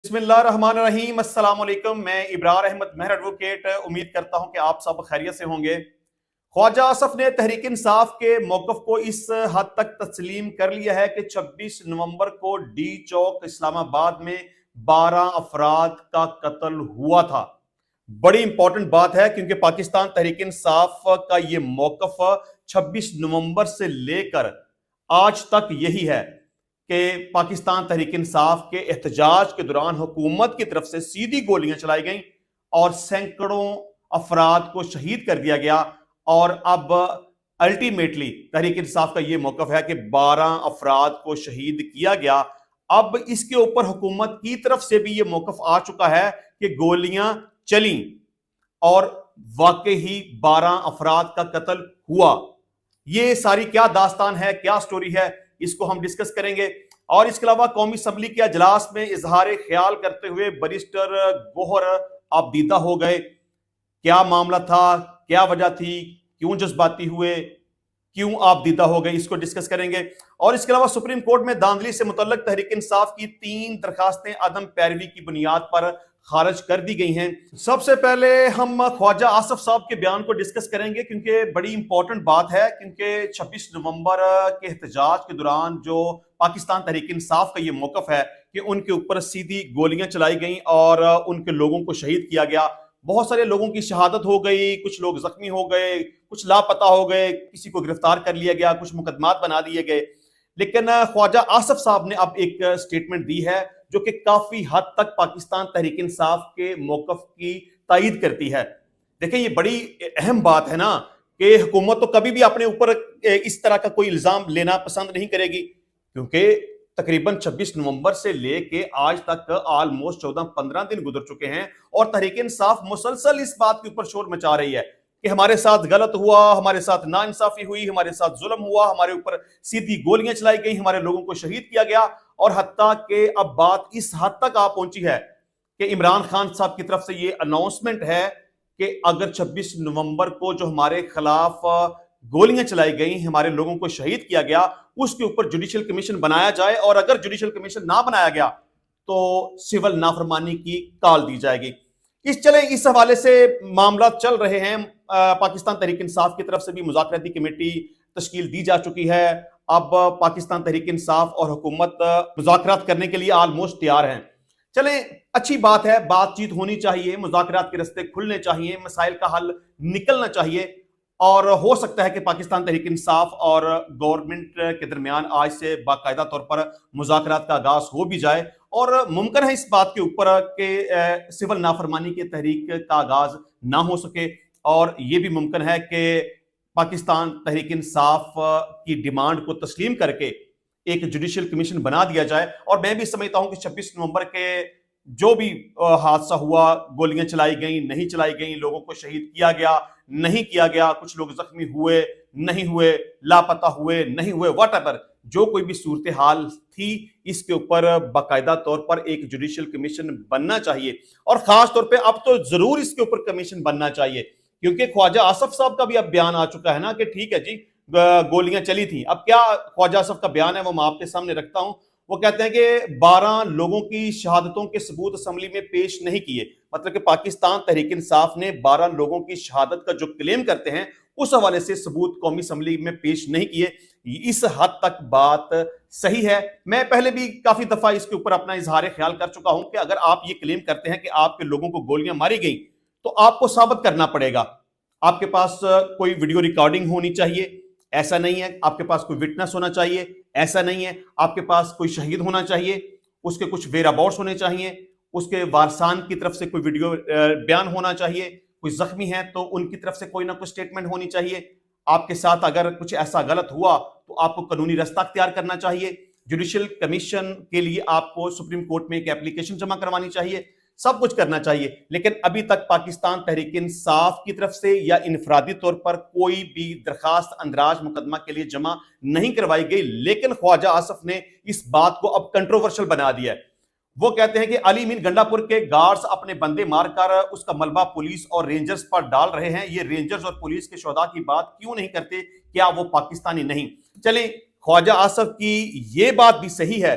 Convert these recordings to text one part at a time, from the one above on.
बिस्मिल्लाहिर्रहमानिर्रहीम। अस्सलाम वालेकुम। मैं इब्रार अहमद मेहर एडवोकेट उम्मीद करता हूं कि आप सब खैरियत से होंगे। ख्वाजा आसफ ने तहरीक इंसाफ के मौकफ को इस हद तक तस्लीम कर लिया है कि 26 नवंबर को डी चौक इस्लामाबाद में 12 अफराद का कत्ल हुआ था। बड़ी इंपॉर्टेंट बात है क्योंकि पाकिस्तान तहरीक इंसाफ का यह मौकफ 26 नवंबर से लेकर आज तक यही है कि पाकिस्तान तहरीक इंसाफ के एहतजाज के दौरान हुकूमत की तरफ से सीधी गोलियां चलाई गईं और सैकड़ों अफराद को शहीद कर दिया गया। और अब अल्टीमेटली तहरीक इंसाफ का यह मौकफ है कि 12 अफराद को शहीद किया गया। अब इसके ऊपर हुकूमत की तरफ से भी यह मौकफ आ चुका है कि गोलियां चली और वाकई ही 12 अफराद का कत्ल हुआ। ये सारी क्या दास्तान है, क्या स्टोरी है, इसको हम डिस्कस करेंगे। और इसके अलावा कौमी असम्बली के अजलास में इजहार ख्याल करते हुए बैरिस्टर गोहर आबदीदा हो गए। क्या मामला था, क्या वजह थी, क्यों जज्बाती हुए, क्यों आबदीदा हो गए, इसको डिस्कस करेंगे। और इसके अलावा सुप्रीम कोर्ट में धांधली से मुतल्लक तहरीक इंसाफ की 3 दरखास्तें अदम पैरवी की बुनियाद पर खारिज कर दी गई हैं। सबसे पहले हम ख्वाजा आसफ साहब के बयान को डिस्कस करेंगे क्योंकि बड़ी इंपॉर्टेंट बात है, क्योंकि 26 नवंबर के एहतजाज के दौरान जो पाकिस्तान तहरीक इंसाफ का ये मौकफ है कि उनके ऊपर सीधी गोलियां चलाई गई और उनके लोगों को शहीद किया गया। बहुत सारे लोगों की शहादत हो गई, कुछ लोग जख्मी हो गए, कुछ लापता हो गए, किसी को गिरफ्तार कर लिया गया, कुछ मुकदमात बना दिए गए। लेकिन ख्वाजा आसफ साहब ने अब एक स्टेटमेंट दी है जो कि काफी हद तक पाकिस्तान तहरीक इंसाफ के मौकफ की तायीद करती है। देखिए, ये बड़ी अहम बात है ना कि हुकूमत तो कभी भी अपने ऊपर इस तरह का कोई इल्जाम लेना पसंद नहीं करेगी, क्योंकि तकरीबन 26 नवंबर से लेके आज तक ऑलमोस्ट 14-15 दिन गुजर चुके हैं और तहरीक इंसाफ मुसलसल इस बात के ऊपर शोर मचा रही है कि हमारे साथ गलत हुआ, हमारे साथ नाइंसाफी हुई, हमारे साथ जुल्म हुआ, हमारे ऊपर सीधी गोलियां चलाई गई, हमारे लोगों को शहीद किया गया। और हत्ता के अब बात इस हद तक आ पहुंची है कि इमरान खान साहब की तरफ से ये अनाउंसमेंट है कि अगर 26 नवंबर को जो हमारे खिलाफ गोलियां चलाई गई, हमारे लोगों को शहीद किया गया, उसके ऊपर जुडिशियल कमीशन बनाया जाए और अगर जुडिशियल कमीशन ना बनाया गया तो सिविल नाफरमानी की कॉल दी जाएगी। इस हवाले से मामला चल रहे हैं। पाकिस्तान तहरीक इंसाफ की तरफ से भी मुज़ाकराती कमेटी तश्कील दी जा चुकी है। अब पाकिस्तान तहरीक इंसाफ और हुकूमत मुज़ाकरात करने के लिए ऑलमोस्ट तैयार हैं। चले, अच्छी बात है, बातचीत होनी चाहिए, मुज़ाकरात के रास्ते खुलने चाहिए, मसाइल का हल निकलना चाहिए। और हो सकता है कि पाकिस्तान तहरीक इंसाफ और गवर्नमेंट के दरमियान आज से बाकायदा तौर पर मुज़ाकरात का आगाज हो भी जाए और मुमकिन है इस बात के ऊपर कि सिविल नाफरमानी के तहरीक का आगाज ना हो सके। और यह भी मुमकिन है कि पाकिस्तान तहरीक इंसाफ की डिमांड को तस्लीम करके एक जुडिशियल कमीशन बना दिया जाए। और मैं भी समझता हूं कि 26 नवंबर के जो भी हादसा हुआ, गोलियां चलाई गई, नहीं चलाई गई, लोगों को शहीद किया गया, नहीं किया गया, कुछ लोग जख्मी हुए, नहीं हुए, लापता हुए, नहीं हुए, व्हाटएवर जो कोई भी सूरत हाल थी, इसके ऊपर बाकायदा तौर पर एक जुडिशियल कमीशन बनना चाहिए। और खास तौर पे अब तो जरूर इसके ऊपर कमीशन बनना चाहिए, क्योंकि ख्वाजा आसफ साहब का भी अब बयान आ चुका है ना कि ठीक है जी, गोलियां चली थी। अब क्या ख्वाजा आसफ का बयान है वो मैं आपके सामने रखता हूं। वो कहते हैं कि 12 लोगों की शहादतों के सबूत असम्बली में पेश नहीं किए। मतलब कि पाकिस्तान तहरीक इंसाफ ने 12 लोगों की शहादत का जो क्लेम करते हैं उस हवाले से सबूत कौमी असम्बली में पेश नहीं किए। इस हद तक बात सही है। मैं पहले भी काफी दफा इसके ऊपर अपना इजहार ख्याल कर चुका हूं कि अगर आप ये क्लेम करते हैं कि आपके लोगों को गोलियां मारी गई तो आपको साबित करना पड़ेगा। आपके पास कोई वीडियो रिकॉर्डिंग होनी चाहिए, ऐसा नहीं है। आपके पास कोई विटनेस होना चाहिए, ऐसा नहीं है। आपके पास कोई शहीद होना चाहिए, उसके कुछ वेराबाउट्स होने चाहिए, उसके वारसान की तरफ से कोई वीडियो बयान होना चाहिए, कोई जख्मी है तो उनकी तरफ से कोई ना कोई स्टेटमेंट होनी चाहिए। आपके साथ अगर कुछ ऐसा गलत हुआ तो आपको कानूनी रास्ता अख्तियार करना चाहिए। जुडिशियल कमीशन के लिए आपको सुप्रीम कोर्ट में एक एप्लीकेशन जमा करवानी चाहिए, सब कुछ करना चाहिए। लेकिन अभी तक पाकिस्तान तहरीक इंसाफ की तरफ से या इनफरादी तौर पर कोई भी दरखास्त अंदराज मुकदमा के लिए जमा नहीं करवाई गई। लेकिन ख्वाजा आसफ ने इस बात को अब कंट्रोवर्शियल बना दिया है। वो कहते हैं कि अली मीन गंडापुर के गार्ड्स अपने बंदे मारकर उसका मलबा पुलिस और रेंजर्स पर डाल रहे हैं। ये रेंजर्स और पुलिस के शोधा की बात क्यों नहीं करते? क्या वो पाकिस्तानी नहीं? चलिए, ख्वाजा आसफ की ये बात भी सही है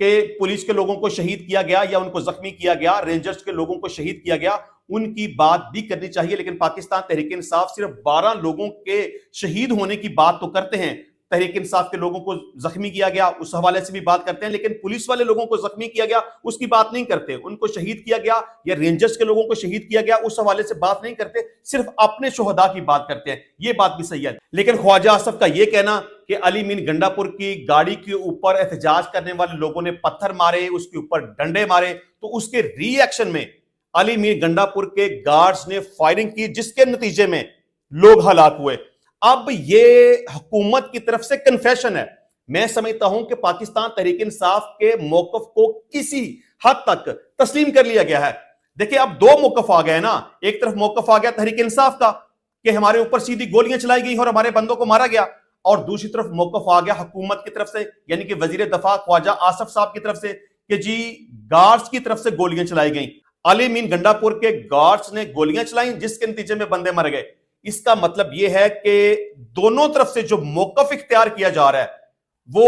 कि पुलिस के लोगों को शहीद किया गया या उनको जख्मी किया गया, रेंजर्स के लोगों को शहीद किया गया, उनकी बात भी करनी चाहिए। लेकिन पाकिस्तान तहरीक इंसाफ सिर्फ 12 लोगों के शहीद होने की बात तो करते हैं, तहरीक इंसाफ के लोगों को जख्मी किया गया उस हवाले से भी बात करते हैं, लेकिन पुलिस वाले लोगों को जख्मी किया गया उसकी बात नहीं करते, उनको शहीद किया गया या रेंजर्स के लोगों को शहीद किया गया उस हवाले से बात नहीं करते, सिर्फ अपने शोहदा की बात करते हैं। यह बात भी सही है। लेकिन ख्वाजा आसफ का यह कहना कि अली मीन गंडापुर की गाड़ी के ऊपर एहतजाज करने वाले लोगों ने पत्थर मारे, उसके ऊपर डंडे मारे, तो उसके रिएक्शन में अली मीर गंडापुर के गार्ड्स ने फायरिंग की, जिसके नतीजे में लोग हलाक हुए। अब यह हुकूमत की तरफ से कन्फेशन है। मैं समझता हूं कि पाकिस्तान तहरीक इंसाफ के मौकफ को किसी हद तक तस्लीम कर लिया गया है। देखिए, अब दो मौकफ आ गए ना। एक तरफ मौकफ आ गया तहरीक इंसाफ का कि हमारे ऊपर सीधी गोलियां चलाई गई और हमारे बंदों को मारा गया, और दूसरी तरफ मौकफ आ गया हुकूमत की तरफ से, यानी कि वजीर दफा ख्वाजा आसफ साहब की तरफ से कि जी गार्ड्स की तरफ से गोलियां चलाई गई। अली मीन गंडापुर के गार्ड्स ने गोलियां चलाई, जिसके नतीजे में बंदे मर गए। इसका मतलब यह है कि दोनों तरफ से जो मौकफ इख्तियार किया जा रहा है वो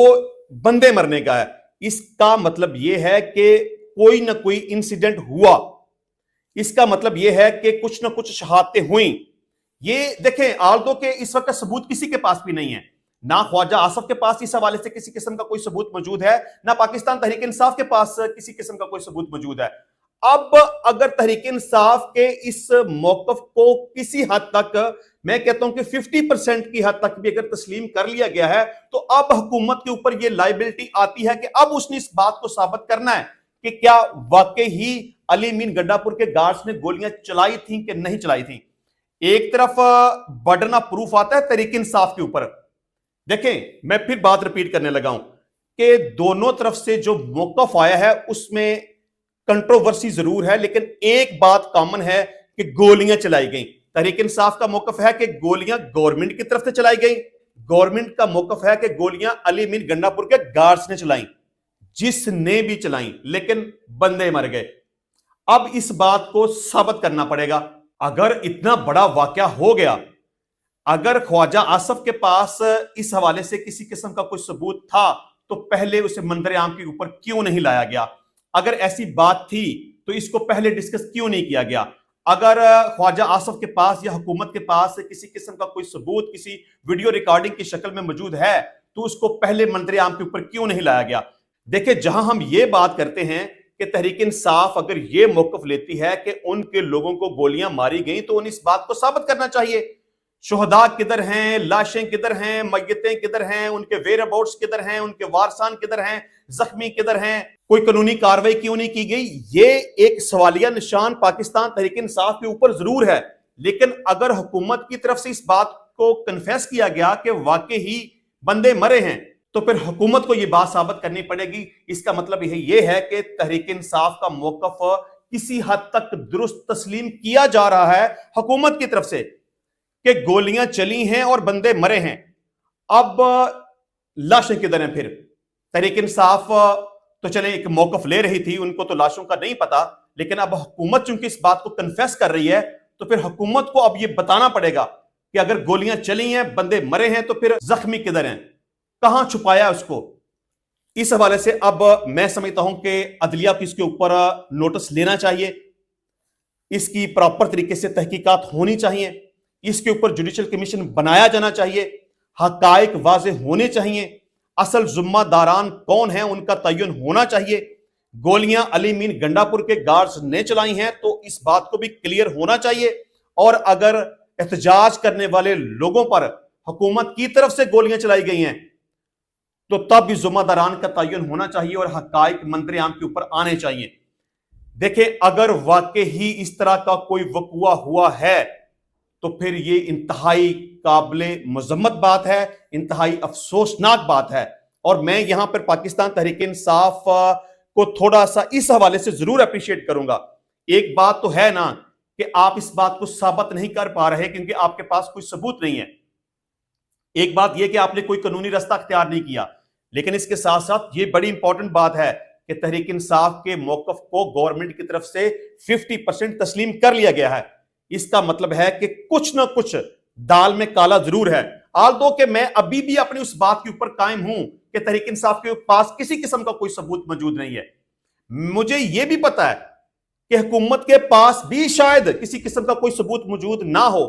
बंदे मरने का है। इसका मतलब यह है कि कोई ना कोई इंसिडेंट हुआ, इसका मतलब यह है कि कुछ ना कुछ शहादतें हुई। ये देखें, आल्दो के इस वक्त सबूत किसी के पास भी नहीं है, ना ख्वाजा आसफ के पास इस हवाले से किसी किस्म का कोई सबूत मौजूद है, ना पाकिस्तान तहरीक इंसाफ के पास किसी किस्म का कोई सबूत मौजूद है। अब अगर तहरीक इंसाफ के इस मौकफ को किसी हद तक, मैं कहता हूं कि 50% की हद तक भी अगर तस्लीम कर लिया गया है, तो अब हुकूमत के ऊपर यह लायबिलिटी आती है कि अब उसने इस बात को साबित करना है कि क्या वाकई ही अली मीन गंडापुर के गार्ड्स ने गोलियां चलाई थी कि नहीं चलाई थी। एक तरफ बर्डन ऑफ प्रूफ आता है तहरीक इंसाफ के ऊपर। देखें, मैं फिर बात रिपीट करने लगा हूं कि दोनों तरफ से जो मौकफ आया है उसमें कंट्रोवर्सी जरूर है, लेकिन एक बात कॉमन है कि गोलियां चलाई गई। तहरीक इंसाफ का मौकफ है कि गोलियां गवर्नमेंट की तरफ से चलाई गई, गवर्नमेंट का मौकफ है कि गोलियां अली मीन गंडापुर के गार्ड्स ने चलाई, जिसने भी चलाई, लेकिन बंदे मर गए। अब इस बात को साबित करना पड़ेगा। अगर इतना बड़ा वाकया हो गया, अगर ख्वाजा आसफ के पास इस हवाले से किसी किस्म का कोई सबूत था, तो पहले उसे मंजर आम के ऊपर क्यों नहीं लाया गया? अगर ऐसी बात थी तो इसको पहले डिस्कस क्यों नहीं किया गया? अगर ख्वाजा आसफ के पास या हुकूमत के पास किसी किस्म का कोई सबूत किसी वीडियो रिकॉर्डिंग की शक्ल में मौजूद है, तो उसको पहले मंजर आम के ऊपर क्यों नहीं लाया गया? देखिए, जहां हम ये बात करते हैं कि तहरीक इंसाफ अगर ये मौकफ लेती है कि उनके लोगों को गोलियां मारी गई, तो उन्हें इस बात को साबित करना चाहिए। शुहदा किधर हैं, लाशें किधर हैं, मय्यतें किधर हैं, उनके वेयर अबाउट्स किधर हैं, उनके वारसान किधर हैं, जख्मी किधर हैं, कोई कानूनी कार्रवाई क्यों नहीं की गई? ये एक सवालिया निशान पाकिस्तान तहरीक इंसाफ के ऊपर जरूर है। लेकिन अगर हुकूमत की तरफ से इस बात को कन्फेस किया गया कि वाकई ही बंदे मरे हैं, तो फिर हुकूमत को यह बात साबित करनी पड़ेगी। इसका मतलब यह है कि तहरीक इंसाफ का मौकफ किसी हद तक दुरुस्त तस्लीम किया जा रहा है हुकूमत की तरफ से कि गोलियां चली हैं और बंदे मरे हैं। अब लाशें किधर हैं? फिर तहरीक इंसाफ तो चले एक मौकफ ले रही थी, उनको तो लाशों का नहीं पता, लेकिन अब हुकूमत चूंकि इस बात को कन्फेस कर रही है, तो फिर हुकूमत को अब यह बताना पड़ेगा कि अगर गोलियां चली हैं, बंदे मरे हैं, तो फिर जख्मी किधर हैं, कहां छुपाया उसको। इस हवाले से अब मैं समझता हूं कि अदलिया को इसके ऊपर नोटिस लेना चाहिए, इसकी प्रॉपर तरीके से तहकीकात होनी चाहिए, इसके ऊपर जुडिशियल कमीशन बनाया जाना चाहिए, हकायक वाज़ेह होने चाहिए, असल जुम्मेदारान कौन है उनका तयन होना चाहिए। गोलियां अली मीन गंडापुर के गार्ड्स ने चलाई हैं तो इस बात को भी क्लियर होना चाहिए, और अगर एहतजाज करने वाले लोगों पर हुकूमत की तरफ से गोलियां चलाई गई हैं, तो तब भी जुम्मेदारान का तयन होना चाहिए और हकायक मंजर आम के ऊपर आने चाहिए। देखें, अगर वाकई ही इस तरह का कोई वक़ुआ हुआ है, तो फिर ये इंतहाई काबिले मजम्मत बात है, इंतहाई अफसोसनाक बात है। और मैं यहां पर पाकिस्तान तहरीक इंसाफ को थोड़ा सा इस हवाले से जरूर अप्रिशिएट करूंगा। एक बात तो है ना कि आप इस बात को साबित नहीं कर पा रहे क्योंकि आपके पास कोई सबूत नहीं है। एक बात यह कि आपने कोई कानूनी रास्ता अख्तियार नहीं किया, लेकिन इसके साथ साथ ये बड़ी इंपॉर्टेंट बात है कि तहरीक इंसाफ के मौकफ को गवर्नमेंट की तरफ से 50% तस्लीम कर लिया गया है। इसका मतलब है कि कुछ ना कुछ दाल में काला जरूर है। आल्दो कि मैं अभी भी अपनी उस बात के ऊपर कायम हूं कि तहरीक इंसाफ के पास किसी किस्म का कोई सबूत मौजूद नहीं है। मुझे यह भी पता है कि हुकूमत के पास भी शायद किसी किस्म का कोई सबूत मौजूद ना हो।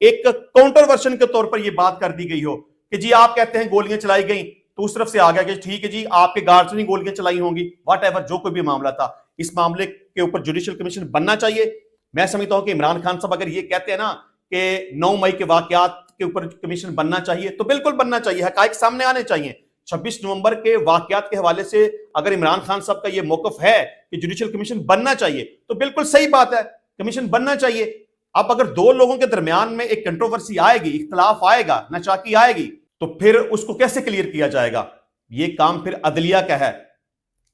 एक काउंटर वर्शन के तौर पर यह बात कर दी गई हो कि जी आप कहते हैं गोलियां चलाई गई, तो उस तरफ से आ गया कि ठीक है जी आपके गार्ड्स ने गोलियां चलाई होंगी, वट एवर, जो कोई भी मामला था। इस मामले के ऊपर जुडिशियल कमीशन बनना चाहिए। मैं समझता हूं कि इमरान खान साहब अगर ये कहते हैं ना कि 9 मई के वाकयात के ऊपर कमीशन बनना चाहिए, तो बिल्कुल बनना चाहिए, हकायक सामने आने चाहिए। 26 नवंबर के वाकयात के हवाले से अगर इमरान खान साहब का यह मौकफ है कि जुडिशियल कमीशन बनना चाहिए, तो बिल्कुल सही बात है, कमीशन बनना चाहिए। अब अगर दो लोगों के दरमियान में एक कंट्रोवर्सी आएगी, इख्तलाफ आएगा, नाचाकी आएगी, तो फिर उसको कैसे क्लियर किया जाएगा? यह काम फिर अदलिया का है।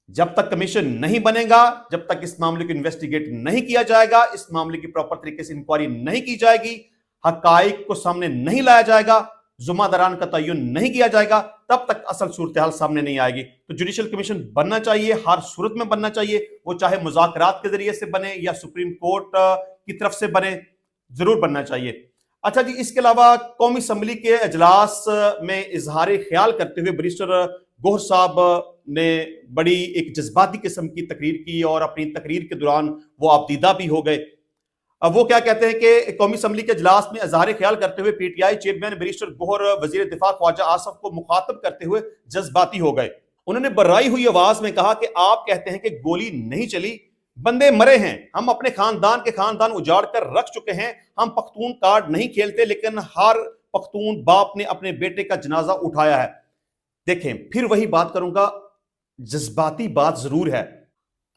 जब तक कमीशन नहीं बनेगा, जब तक इस मामले को इन्वेस्टिगेट नहीं किया जाएगा, इस मामले की प्रॉपर तरीके से इंक्वायरी नहीं की जाएगी, हकाइक को सामने नहीं लाया जाएगा, जुम्मेदारान का तयन नहीं किया जाएगा, तब तक असल सूरत हाल सामने नहीं आएगी। तो जुडिशियल कमीशन बनना चाहिए, हर सूरत में बनना चाहिए, वो चाहे मुज़ाकरात के जरिए से बने या सुप्रीम कोर्ट की तरफ से बने, जरूर बनना चाहिए। अच्छा जी, इसके अलावा कौमी असम्बली के अजलास में इजहार ख्याल करते हुए बैरिस्टर गोहर साहब ने बड़ी एक जज्बाती किस्म की तकरीर की और अपनी तकरीर के दौरान वो आपदीदा भी हो गए। अब वो क्या कहते हैं कि कौमी असम्बली के अजलास में इजहार ख्याल करते हुए पीटीआई चेयरमैन बैरिस्टर गोहर वजीर दिफा ख्वाजा आसफ को मुखातब करते हुए जज्बाती हो गए। उन्होंने बर्राई हुई आवाज में कहा कि आप कहते हैं कि गोली नहीं चली, बंदे मरे हैं, हम अपने खानदान के खानदान उजाड़ कर रख चुके हैं, हम पख्तून कार्ड नहीं खेलते, लेकिन हर पख्तून बाप ने अपने बेटे का जनाजा उठाया है। देखें, फिर वही बात करूंगा, जज्बाती बात जरूर है।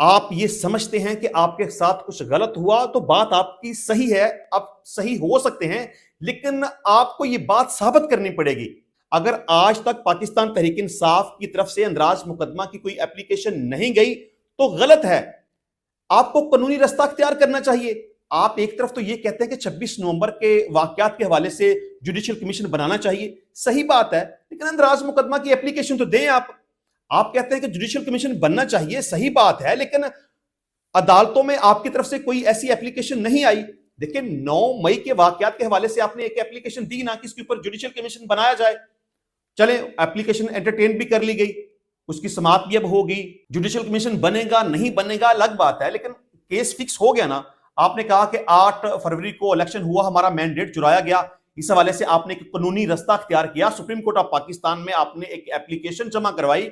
आप ये समझते हैं कि आपके साथ कुछ गलत हुआ तो बात आपकी सही है, आप सही हो सकते हैं, लेकिन आपको ये बात साबित करनी पड़ेगी। अगर आज तक पाकिस्तान तहरीक इंसाफ की तरफ से अंदराज मुकदमा की कोई एप्लीकेशन नहीं गई तो गलत है, आपको कानूनी रास्ता अख्तियार करना चाहिए। आप एक तरफ तो ये कहते हैं कि 26 नवंबर के वाकयात के हवाले से जुडिशियल कमीशन बनाना चाहिए, सही बात है, लेकिन अंदराज मुकदमा की एप्लीकेशन तो दें। आप कहते हैं कि जुडिशियल कमीशन बनना चाहिए, सही बात है, लेकिन अदालतों में आपकी तरफ से कोई ऐसी एप्लीकेशन नहीं आई। देखिए, 9 मई के वाकयात के हवाले से आपने एक एप्लीकेशन दी ना कि इसके ऊपर जुडिशियल कमीशन बनाया जाए। चले, एप्लीकेशन एंटरटेन भी कर ली गई, उसकी समाप्त भी अब होगी, जुडिशियल कमीशन बनेगा नहीं बनेगा अलग बात है, लेकिन केस फिक्स हो गया ना। आपने कहा कि 8 फरवरी को इलेक्शन हुआ, हमारा मैंडेट चुराया गया, इस हवाले से आपने एक कानूनी रास्ता अख्तियार किया, सुप्रीम कोर्ट ऑफ पाकिस्तान में आपने एक एप्लीकेशन जमा करवाई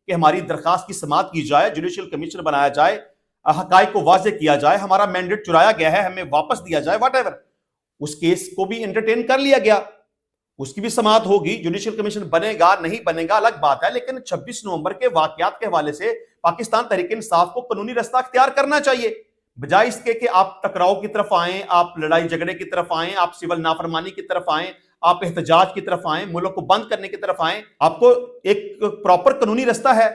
कि हमारी दरखास्त की समाअत की जाए, जुडिशियल कमीशन बनाया जाए, हकाइक को वाज़े किया जाए, हमारा मैंडेट चुराया गया है, हमें वापस दिया जाए, व्हाटएवर। उस केस को भी एंटरटेन कर लिया गया, उसकी भी समाअत होगी, जुडिशियल कमीशन बनेगा नहीं बनेगा अलग बात है, लेकिन 26 नवंबर के वाकयात के हवाले से पाकिस्तान तहरीक इंसाफ को कानूनी रास्ता अख्तियार करना चाहिए, बजाय इसके कि आप टकराव की तरफ आए, आप लड़ाई झगड़े की तरफ आए, आप सिविल नाफरमानी की तरफ आए, आप एहतजाज की तरफ आए, मुल्क को बंद करने की तरफ आए। आपको एक प्रॉपर कानूनी रास्ता है,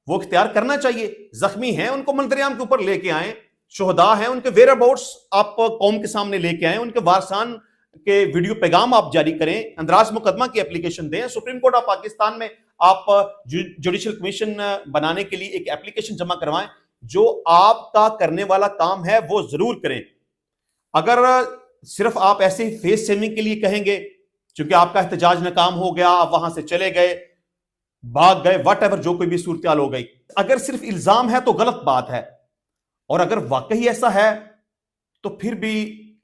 वो इख्तियार करना चाहिए। जख्मी हैं, उनको मंजर-ए-आम के ऊपर लेके आए, शुहदा हैं, उनके वेयर अबाउट्स आप कौम के सामने लेके आए, उनके वारसान के वीडियो पैगाम आप जारी करें, अंदराज मुकदमा की एप्लीकेशन दें, सुप्रीम कोर्ट ऑफ पाकिस्तान में आप जुडिशियल कमीशन बनाने के लिए एक एप्लीकेशन जमा करवाएं। जो आपका करने वाला काम है वो जरूर करें। अगर सिर्फ आप ऐसे ही फेस सेविंग के लिए कहेंगे, क्योंकि आपका एहतजाज नाकाम हो गया, आप वहां से चले गए, भाग गए, व्हाटएवर, जो कोई भी सूरत हाल हो गई, अगर सिर्फ इल्जाम है तो गलत बात है, और अगर वाकई ऐसा है तो फिर भी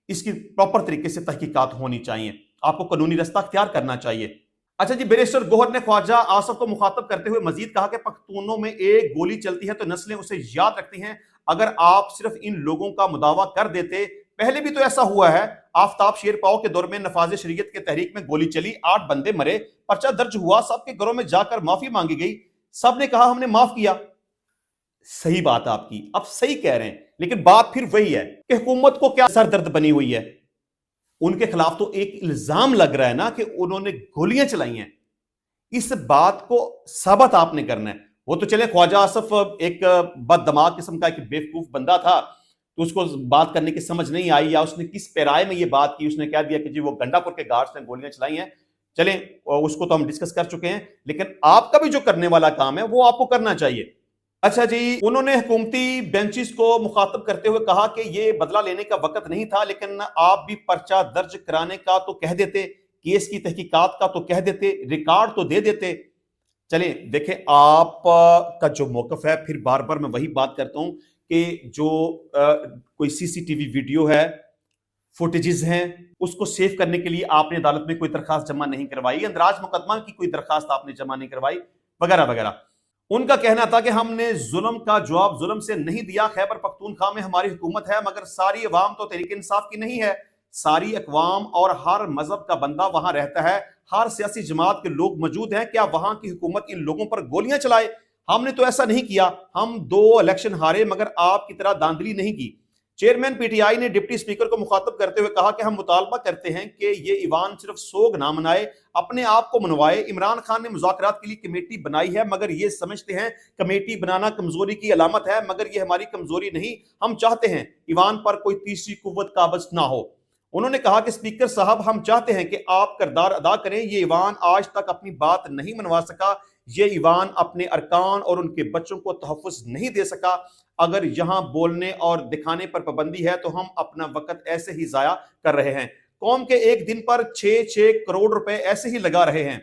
इसकी प्रॉपर तरीके से तहकीकात होनी चाहिए, आपको कानूनी रास्ता अख्तियार करना चाहिए। अच्छा जी, बैरिस्टर गोहर ने ख्वाजा आसफ को मुखातब करते हुए मजीद कहा कि पख्तूनों में एक गोली चलती है तो नस्लें उसे याद रखती हैं। अगर आप सिर्फ इन लोगों का मुदावा कर देते, पहले भी तो ऐसा हुआ है, आफ्ताब शेरपाओ के दौर में नफाज शरीयत के तहरीक में गोली चली, 8 बंदे मरे, पर्चा दर्ज हुआ, सबके घरों में जाकर माफी मांगी गई, सब ने कहा हमने माफ किया। सही बात आपकी, आप सही कह रहे हैं, लेकिन बात फिर वही है कि हुकूमत को क्या सरदर्द बनी हुई है, उनके खिलाफ तो एक इल्जाम लग रहा है ना कि उन्होंने गोलियां चलाई हैं। इस बात को साबित आपने करना है। वो तो चले, ख्वाजा आसफ एक बददिमाग किस्म का एक बेवकूफ बंदा था, तो उसको बात करने की समझ नहीं आई, या उसने किस पैराए में ये बात की, उसने कह दिया कि जी वो गंडापुर के गार्ड्स ने गोलियां चलाई हैं। चलें, उसको तो हम डिस्कस कर चुके हैं, लेकिन आपका भी जो करने वाला काम है वो आपको करना चाहिए। अच्छा जी, उन्होंने हुकूमती बेंचेस को मुखातब करते हुए कहा कि ये बदला लेने का वक्त नहीं था, लेकिन आप भी पर्चा दर्ज कराने का तो कह देते, केस की तहकीकात का तो कह देते, रिकॉर्ड तो दे देते। चलिए देखें, आप का जो मौकफ है, फिर बार बार मैं वही बात करता हूं कि जो कोई सीसीटीवी वीडियो है, फुटेजेस हैं, उसको सेव करने के लिए आपने अदालत में कोई दरखास्त जमा नहीं करवाई, अंदराज मुकदमा की कोई दरखास्त आपने जमा नहीं करवाई, वगैरह वगैरह। उनका कहना था कि हमने जुल्म का जवाब जुल्म से नहीं दिया। खैबर पख्तूनख्वा में हमारी हुकूमत है, मगर सारी अवाम तो तहरीक इंसाफ की नहीं है। सारी अकवाम और हर मजहब का बंदा वहां रहता है, हर सियासी जमात के लोग मौजूद हैं। क्या वहां की हुकूमत इन लोगों पर गोलियां चलाए? हमने तो ऐसा नहीं किया। हम 2 इलेक्शन हारे, मगर आपकी तरह धांधली नहीं की। चेयरमैन पीटीआई ने डिप्टी स्पीकर को मुखातब करते हुए कहा कि हम मुतालबा करते हैं कि ये ईवान सिर्फ सोग ना मनाए, अपने आप को मनवाए। इमरान खान ने मुज़ाकरात के लिए कमेटी बनाई है, मगर ये समझते हैं कमेटी बनाना कमजोरी की अलामत है, मगर ये हमारी कमजोरी नहीं। हम चाहते हैं ईवान पर कोई तीसरी कुव्वत काबज ना हो। उन्होंने कहा कि स्पीकर साहब, हम चाहते हैं कि आप किरदार अदा करें। ये ईवान आज तक अपनी बात नहीं मनवा सका। ये ईवान अपने अरकान और उनके बच्चों को तहफ़्फ़ुज़ नहीं दे सका। अगर यहां बोलने और दिखाने पर पाबंदी है तो हम अपना वक्त ऐसे ही जाया कर रहे हैं। कौम के एक दिन पर 6-6 करोड़ रुपए ऐसे ही लगा रहे हैं।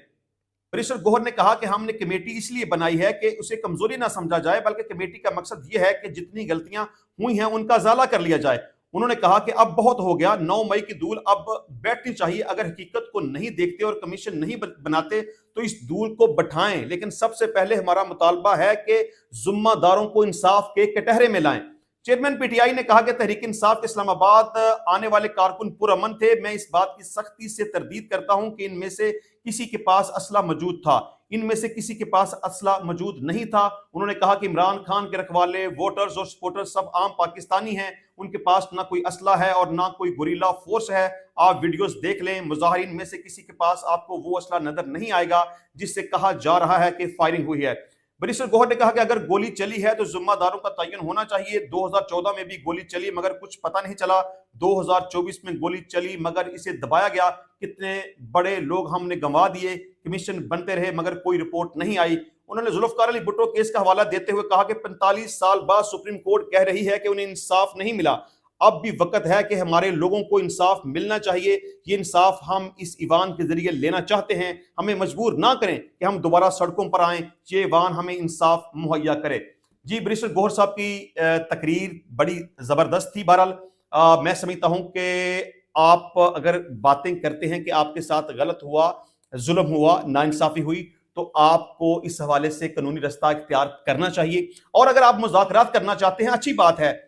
बैरिस्टर गौहर ने कहा कि हमने कमेटी इसलिए बनाई है कि उसे कमजोरी ना समझा जाए, बल्कि कमेटी का मकसद यह है कि जितनी गलतियां हुई हैं उनका ज़ाला कर लिया जाए। उन्होंने कहा कि अब बहुत हो गया, 9 मई की दूल अब बैठनी चाहिए। अगर हकीकत को नहीं देखते और कमीशन नहीं बनाते तो इस दूल को बैठाएं, लेकिन सबसे पहले हमारा मुतालबा है कि जुम्मेदारों को इंसाफ के कटहरे में लाएं। चेयरमैन पीटीआई ने कहा कि तहरीक इंसाफ के इस्लामाबाद आने वाले कारकुन पुरअमन थे। मैं इस बात की सख्ती से तरदीद करता हूं कि इनमें से किसी के पास असला मौजूद था, इनमें से किसी के पास असला मौजूद नहीं था। उन्होंने कहा कि इमरान खान के रखवाले, वोटर्स और सपोर्टर्स सब आम पाकिस्तानी हैं। उनके पास ना कोई असला है और ना कोई गुरिल्ला फोर्स है। आप वीडियोस देख लें, मुजाहिरीन में से किसी के पास आपको वो असला नजर नहीं आएगा जिससे कहा जा रहा है कि फायरिंग हुई है। बैरिस्टर गौहर ने कहा कि अगर गोली चली है तो जिम्मेदारों का तयन होना चाहिए। 2014 में भी गोली चली, मगर कुछ पता नहीं चला। 2024 में गोली चली, मगर इसे दबाया गया। कितने बड़े लोग हमने गंवा दिए। कमीशन बनते रहे, मगर कोई रिपोर्ट नहीं आई। उन्होंने जुल्फकार अली भुट्टो केस का हवाला देते हुए कहा कि 45 साल बाद सुप्रीम कोर्ट कह रही है कि उन्हें इंसाफ नहीं मिला। अब भी वक्त है कि हमारे लोगों को इंसाफ मिलना चाहिए। ये इंसाफ हम इस ईवान के जरिए लेना चाहते हैं। हमें मजबूर ना करें कि हम दोबारा सड़कों पर आएं। ये ईवान हमें इंसाफ मुहैया करे। जी, बैरिस्टर गौहर साहब की तकरीर बड़ी जबरदस्त थी। बहरहाल मैं समझता हूं कि आप अगर बातें करते हैं कि आपके साथ गलत हुआ, जुल्म हुआ, नाइंसाफी हुई, तो आपको इस हवाले से कानूनी रास्ता इख्तियार करना चाहिए। और अगर आप मुज़ाकरात करना चाहते हैं, अच्छी बात है।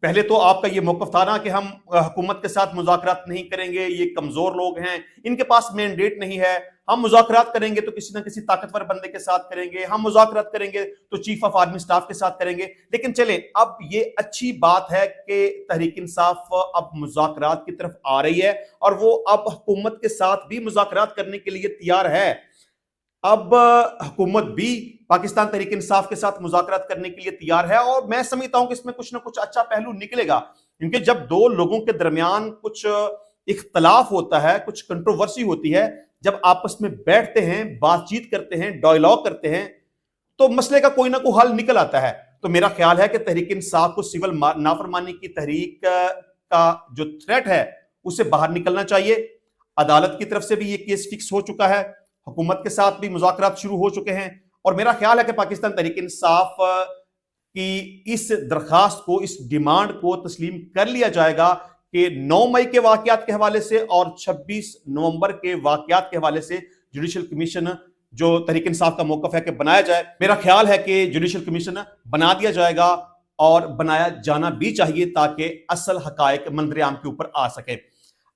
पहले तो आपका ये मौकफ था ना कि हम हुकूमत के साथ मुज़ाकरात नहीं करेंगे, ये कमजोर लोग हैं, इनके पास मैंडेट नहीं है। हम मुज़ाकरात करेंगे तो किसी ना किसी ताकतवर बंदे के साथ करेंगे, हम मुज़ाकरात करेंगे तो चीफ ऑफ आर्मी स्टाफ के साथ करेंगे। लेकिन चले, अब ये अच्छी बात है कि तहरीक इंसाफ अब मुज़ाकरात की तरफ आ रही है और वो अब हुकूमत के साथ भी मुज़ाकरात करने के लिए तैयार है। अब हुकूमत भी पाकिस्तान तहरीक इंसाफ के साथ मुज़ाकरात करने के लिए तैयार है और मैं समझता हूं कि इसमें कुछ ना कुछ अच्छा पहलू निकलेगा। क्योंकि जब दो लोगों के दरमियान कुछ इख्तलाफ होता है, कुछ कंट्रोवर्सी होती है, जब आपस में बैठते हैं, बातचीत करते हैं, डायलॉग करते हैं, तो मसले का कोई ना कोई हल निकल आता है। तो मेरा ख्याल है कि तहरीक इंसाफ को सिविल नाफरमानी की तहरीक का जो थ्रेट है उससे बाहर निकलना चाहिए। अदालत की तरफ से भी ये केस फिक्स हो चुका है, हुकूमत के साथ भी मुज़ाकरात शुरू हो चुके हैं और मेरा ख्याल है कि पाकिस्तान तहरीक इंसाफ की इस दरखास्त को, इस डिमांड को तस्लीम कर लिया जाएगा कि 9 मई के वाकयात के हवाले से और 26 नवंबर के वाकयात के हवाले से जुडिशल कमीशन जो तहरीक इंसाफ का मौकफ है कि बनाया जाए। मेरा ख्याल है कि जुडिशल कमीशन बना दिया जाएगा और बनाया जाना भी चाहिए ताकि असल हकायक मंजर-ए-आम के ऊपर आ सके।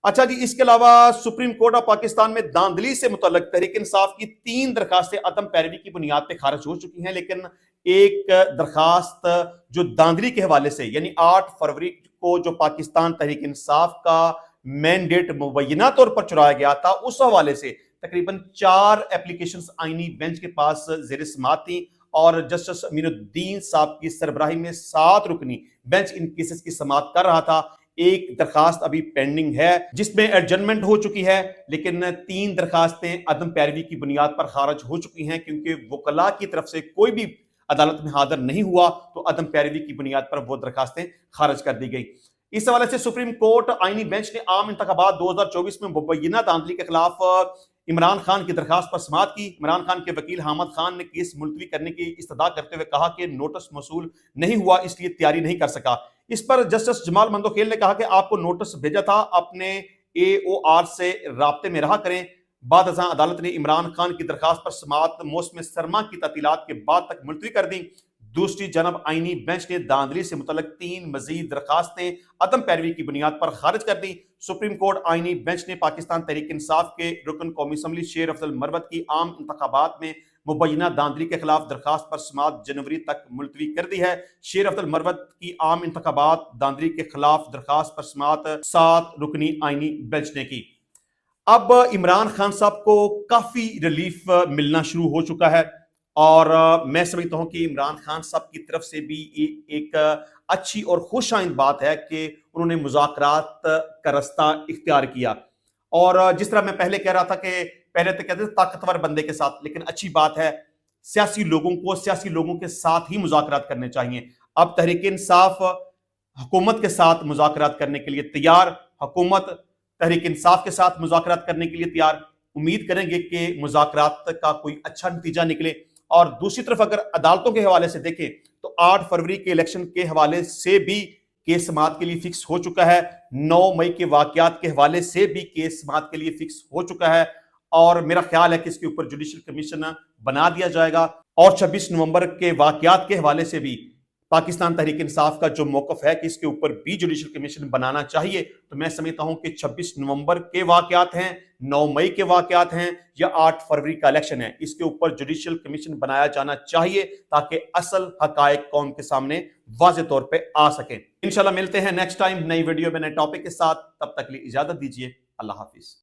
अच्छा जी, इसके अलावा सुप्रीम कोर्ट ऑफ पाकिस्तान में धांधली से मुतल्लक तहरीक इंसाफ की 3 दरखास्तें अदम पैरवी की बुनियाद पर खारिज हो चुकी हैं, लेकिन एक दरखास्त जो धांधली के हवाले से, यानी 8 फरवरी को जो पाकिस्तान तहरीक इंसाफ का मैंडेट मुबैना तौर पर चुराया गया था, उस हवाले से तकरीबन 4 एप्लीकेशंस आईनी बेंच के पास ज़ेर समाअत थी और जस्टिस अमीनुद्दीन साहब की सरबराही में 7 रुकनी बेंच इन केसेस की समाअत कर रहा था। एक दरखास्त अभी पेंडिंग है जिसमें एडजमेंट हो चुकी है, लेकिन 3 दरखास्तें अदम पैरवी की बुनियाद पर खारिज हो चुकी हैं क्योंकि वकला की तरफ से कोई भी अदालत में हाजिर नहीं हुआ, तो अदम पैरवी की बुनियाद पर वो दरखास्तें खारिज कर दी गई। इस हवाले से सुप्रीम कोर्ट आईनी बेंच ने आम इंतखाबात 2024 में मुबैना धांधली के खिलाफ इमरान खान की दरखास्त पर समाअत की। इमरान खान के वकील हामिद खान ने केस मुलतवी करने की इस्तदा करते हुए कहा कि नोटिस मौसूल नहीं हुआ, इसलिए तैयारी नहीं कर सका। इस पर जस्टिस जमाल मंदोखेल ने कहा कि आपको नोटिस भेजा था, अपने AOR से राब्ते में रहा करें। बाद अज़ां अदालत ने इमरान खान की दरखास्त पर समाअत मौसम सरमा की तफसीलात के बाद तक मुलतवी कर दी। दूसरी जनब आईनी बेंच ने धांधली से मुतल्लक 3 मजीद दरखास्तें अदम पैरवी की बुनियाद पर खारिज कर दी। सुप्रीम कोर्ट आईनी बेंच ने पाकिस्तान तहरीक इंसाफ के रुकन कौमी असम्बली शेर अफजल मरवत की आम इंतखाबात में मुबैना धांधली के खिलाफ दरखास्त पर समाअत जनवरी तक मुलतवी कर दी है। शेर अफजल मरवत की आम इंतखाबात धांधली के खिलाफ दरखास्त पर समाअत 7 रुकनी आईनी बेंच ने की। अब इमरान खान साहब को काफी रिलीफ मिलना शुरू हो चुका है और मैं समझता हूं कि इमरान खान साहब की तरफ से भी एक अच्छी और खुश आइंद बात है कि उन्होंने मुज़ाकरात का रास्ता इख्तियार किया। और जिस तरह मैं पहले कह रहा था कि पहले तो कहते थे ताकतवर बंदे के साथ, लेकिन अच्छी बात है सियासी लोगों के साथ ही मुज़ाकरात करने चाहिए। अब तहरीक इंसाफ हुकूमत के साथ मुज़ाकरात करने के लिए तैयार, हुकूमत तहरीक इंसाफ के साथ मुज़ाकरात करने के लिए तैयार। उम्मीद करेंगे कि मुज़ाकरात का कोई अच्छा नतीजा निकले। और दूसरी तरफ अगर अदालतों के हवाले से देखें तो 8 फरवरी के इलेक्शन के हवाले से भी केस समाअत के लिए फिक्स हो चुका है। 9 मई के वाकयात के हवाले से भी केस समाअत के लिए फिक्स हो चुका है और मेरा ख्याल है कि इसके ऊपर जुडिशल कमीशन बना दिया जाएगा। और 26 नवंबर के वाकयात के हवाले से भी पाकिस्तान तहरीक इंसाफ का जो मौकफ है कि इसके ऊपर भी जुडिशल कमीशन बनाना चाहिए, तो मैं समझता हूं कि 26 नवंबर के वाकयात हैं, 9 मई के वाकयात हैं या 8 फरवरी का इलेक्शन है, इसके ऊपर जुडिशल कमीशन बनाया जाना चाहिए ताकि असल हकायक कौम के सामने वाज़ेह तौर पे आ सके। इंशाल्लाह मिलते हैं नेक्स्ट टाइम नई वीडियो में नए टॉपिक के साथ। तब तक के लिए इजाजत दीजिए। अल्लाह हाफिज।